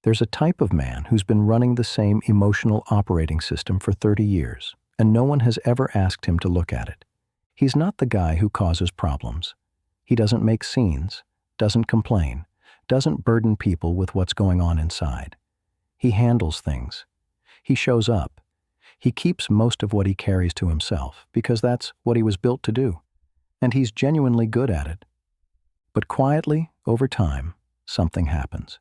There's a type of man who's been running the same emotional operating system for 30 years, and no one has ever asked him to look at it. He's not the guy who causes problems. He doesn't make scenes, doesn't complain, doesn't burden people with what's going on inside. He handles things. He shows up. He keeps most of what he carries to himself because that's what he was built to do, and he's genuinely good at it. But quietly, over time, something happens.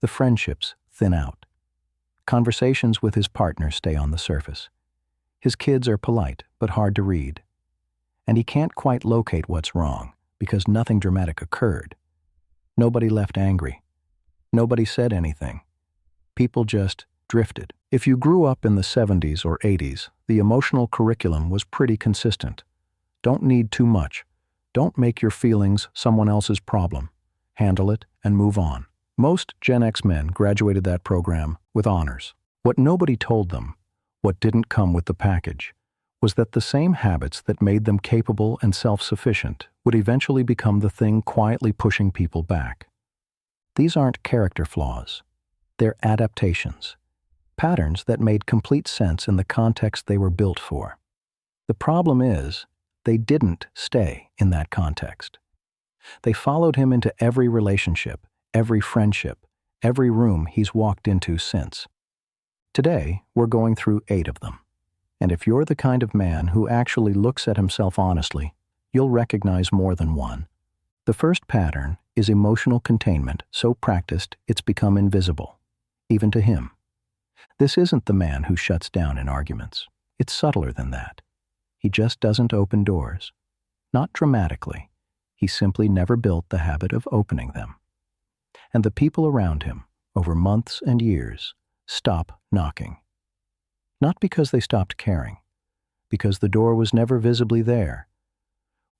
The friendships thin out. Conversations with his partner stay on the surface. His kids are polite but hard to read. And he can't quite locate what's wrong because nothing dramatic occurred. Nobody left angry. Nobody said anything. People just drifted. If you grew up in the 70s or 80s, the emotional curriculum was pretty consistent. Don't need too much. Don't make your feelings someone else's problem. Handle it and move on. Most Gen X men graduated that program with honors. What nobody told them, what didn't come with the package, was that the same habits that made them capable and self-sufficient would eventually become the thing quietly pushing people back. These aren't character flaws. They're adaptations, patterns that made complete sense in the context they were built for. The problem is, they didn't stay in that context. They followed him into every relationship, every friendship, every room he's walked into since. Today, we're going through 8 of them. And if you're the kind of man who actually looks at himself honestly, you'll recognize more than one. The first pattern is emotional containment so practiced it's become invisible, even to him. This isn't the man who shuts down in arguments. It's subtler than that. He just doesn't open doors. Not dramatically. He simply never built the habit of opening them. And the people around him, over months and years, stop knocking. Not because they stopped caring, because the door was never visibly there.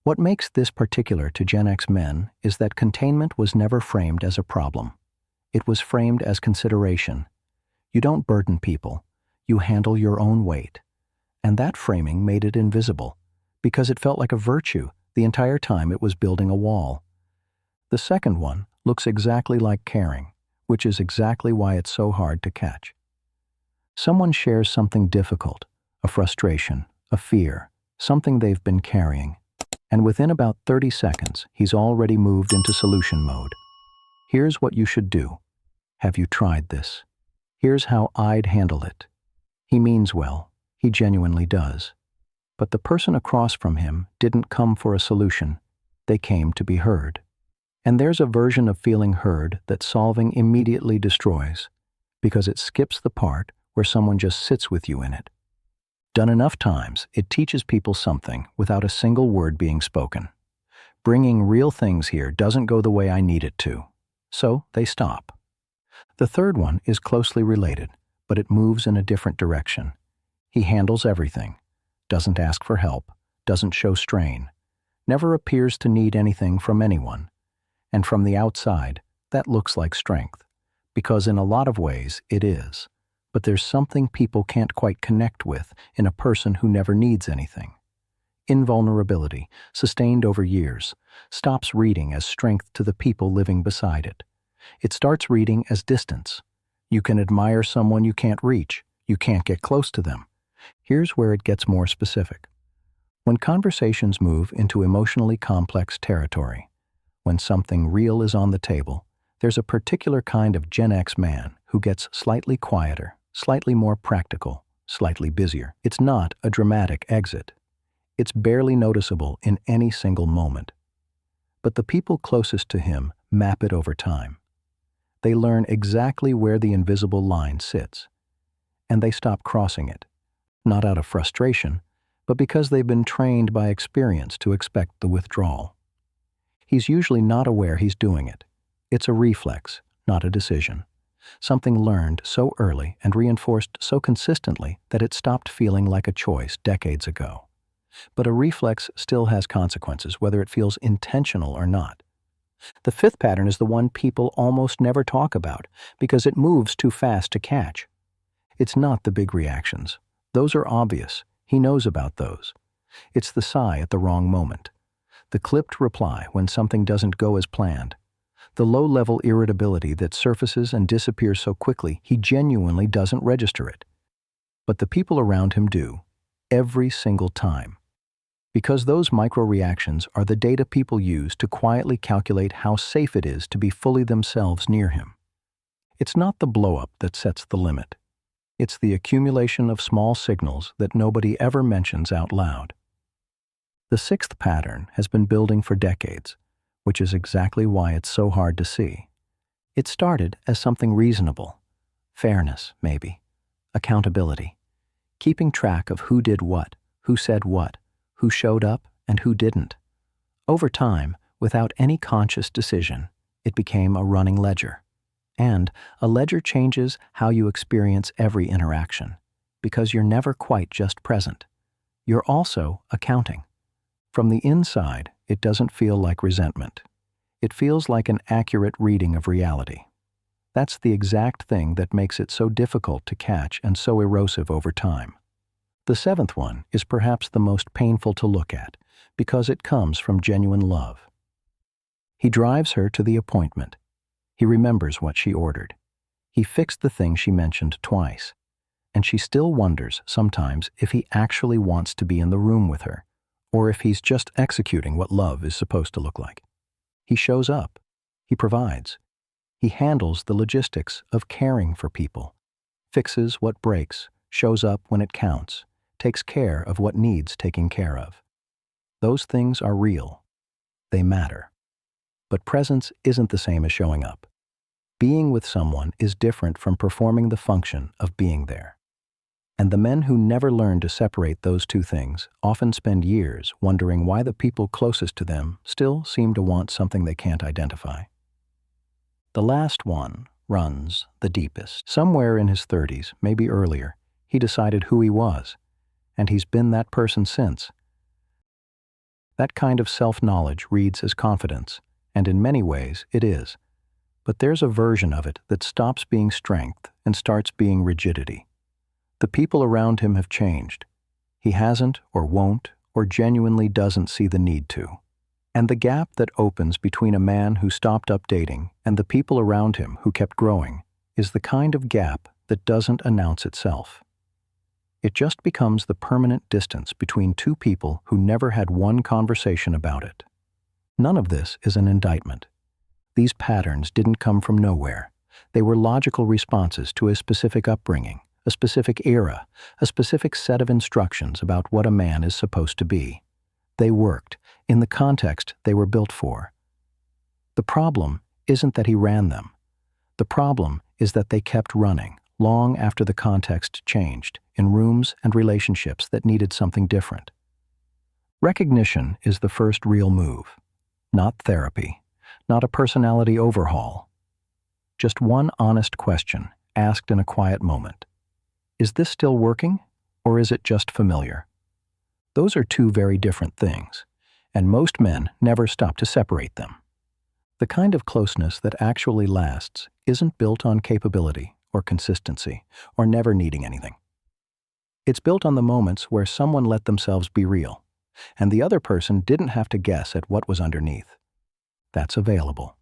What makes this particular to Gen X men is that containment was never framed as a problem. It was framed as consideration. You don't burden people. You handle your own weight. And that framing made it invisible, because it felt like a virtue the entire time it was building a wall. The second one looks exactly like caring, which is exactly why it's so hard to catch. Someone shares something difficult, a frustration, a fear, something they've been carrying, and within about 30 seconds, he's already moved into solution mode. Here's what you should do. Have you tried this? Here's how I'd handle it. He means well. He genuinely does. But the person across from him didn't come for a solution. They came to be heard. And there's a version of feeling heard that solving immediately destroys, because it skips the part where someone just sits with you in it. Done enough times, it teaches people something without a single word being spoken. Bringing real things here doesn't go the way I need it to. So they stop. The third one is closely related, but it moves in a different direction. He handles everything, doesn't ask for help, doesn't show strain, never appears to need anything from anyone. And from the outside, that looks like strength, because in a lot of ways it is. But there's something people can't quite connect with in a person who never needs anything. Invulnerability, sustained over years, stops reading as strength to the people living beside it. It starts reading as distance. You can admire someone you can't reach. You can't get close to them. Here's where it gets more specific. When conversations move into emotionally complex territory, when something real is on the table, there's a particular kind of Gen X man who gets slightly quieter, slightly more practical, slightly busier. It's not a dramatic exit. It's barely noticeable in any single moment. But the people closest to him map it over time. They learn exactly where the invisible line sits, and they stop crossing it, not out of frustration, but because they've been trained by experience to expect the withdrawal. He's usually not aware he's doing it. It's a reflex, not a decision. Something learned so early and reinforced so consistently that it stopped feeling like a choice decades ago. But a reflex still has consequences, whether it feels intentional or not. The fifth pattern is the one people almost never talk about because it moves too fast to catch. It's not the big reactions. Those are obvious. He knows about those. It's the sigh at the wrong moment, the clipped reply when something doesn't go as planned, The low-level irritability that surfaces and disappears so quickly he genuinely doesn't register it. But the people around him do, every single time. Because those micro-reactions are the data people use to quietly calculate how safe it is to be fully themselves near him. It's not the blow-up that sets the limit. It's the accumulation of small signals that nobody ever mentions out loud. The sixth pattern has been building for decades, which is exactly why it's so hard to see. It started as something reasonable. Fairness, maybe. Accountability. Keeping track of who did what, who said what, who showed up, and who didn't. Over time, without any conscious decision, it became a running ledger. And a ledger changes how you experience every interaction, because you're never quite just present. You're also accounting. From the inside, it doesn't feel like resentment. It feels like an accurate reading of reality. That's the exact thing that makes it so difficult to catch and so erosive over time. The seventh one is perhaps the most painful to look at, because it comes from genuine love. He drives her to the appointment. He remembers what she ordered. He fixed the thing she mentioned twice. And she still wonders sometimes if he actually wants to be in the room with her, or if he's just executing what love is supposed to look like. He shows up. He provides. He handles the logistics of caring for people, fixes what breaks, shows up when it counts, takes care of what needs taking care of. Those things are real. They matter. But presence isn't the same as showing up. Being with someone is different from performing the function of being there. And the men who never learn to separate those two things often spend years wondering why the people closest to them still seem to want something they can't identify. The last one runs the deepest. Somewhere in his 30s, maybe earlier, he decided who he was, and he's been that person since. That kind of self-knowledge reads as confidence, and in many ways it is. But there's a version of it that stops being strength and starts being rigidity. The people around him have changed. He hasn't or won't or genuinely doesn't see the need to. And the gap that opens between a man who stopped updating and the people around him who kept growing is the kind of gap that doesn't announce itself. It just becomes the permanent distance between two people who never had one conversation about it. None of this is an indictment. These patterns didn't come from nowhere. They were logical responses to a specific upbringing, a specific era, a specific set of instructions about what a man is supposed to be. They worked, in the context they were built for. The problem isn't that he ran them. The problem is that they kept running, long after the context changed, in rooms and relationships that needed something different. Recognition is the first real move. Not therapy, not a personality overhaul. Just one honest question, asked in a quiet moment. Is this still working, or is it just familiar? Those are two very different things, and most men never stop to separate them. The kind of closeness that actually lasts isn't built on capability or consistency or never needing anything. It's built on the moments where someone let themselves be real, and the other person didn't have to guess at what was underneath. That's available.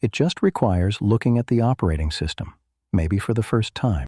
It just requires looking at the operating system, maybe for the first time.